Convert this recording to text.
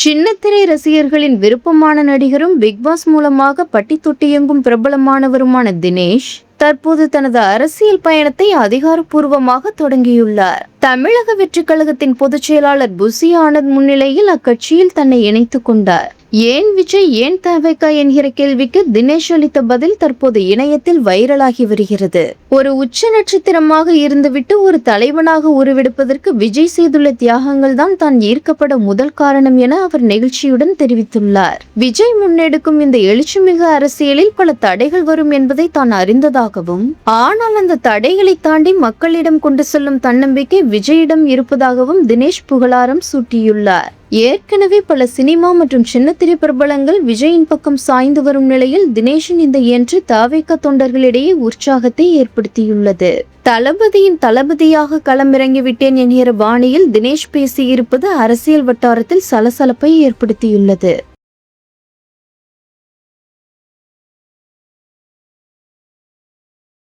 சின்னத்திரை ரசிகர்களின் விருப்பமான நடிகரும் பிக்பாஸ் மூலமாக பட்டி தொட்டியெங்கும் பிரபலமானவருமான தினேஷ் தற்போது தனது அரசியல் பயணத்தை அதிகாரப்பூர்வமாக தொடங்கியுள்ளார். தமிழக வெற்றிக் கழகத்தின் பொதுச் செயலாளர் புசி ஆனந்த் முன்னிலையில் அக்கட்சியில் தன்னை இணைத்துக் கொண்டார். ஏன் விஜய் ஏன் தவிக என்கிற கேள்விக்கு தினேஷ் அளித்த பதில் தற்போது இணையத்தில் வைரலாகி வருகிறது. ஒரு உச்ச நட்சத்திரமாக இருந்துவிட்டு ஒரு தலைவனாக உருவெடுப்பதற்கு விஜய் செய்துள்ள தியாகங்கள் தான் ஈர்க்கப்பட முதல் காரணம் என அவர் நெகிழ்ச்சியுடன் தெரிவித்துள்ளார். விஜய் முன்னெடுக்கும் இந்த எழுச்சிமிகு அரசியலில் பல தடைகள் வரும் என்பதை தான் அறிந்ததாகவும், ஆனால் அந்த தடைகளை தாண்டி மக்களிடம் கொண்டு செல்லும் தன்னம்பிக்கை விஜயிடம் இருப்பதாகவும் தினேஷ் புகழாரம் சூட்டியுள்ளார். ஏற்கனவே பல சினிமா மற்றும் சின்னத்திரை பிரபலங்கள் விஜயின் பக்கம் சாய்ந்து வரும் நிலையில் தினேஷின் இந்த என்று தவிக தொண்டர்களிடையே உற்சாகத்தை ஏற்படுத்தியுள்ளது. தளபதியின் தளபதியாக களமிறங்கிவிட்டேன் என்கிற பாணியில் தினேஷ் பேசியிருப்பது அரசியல் வட்டாரத்தில் சலசலப்பை ஏற்படுத்தியுள்ளது.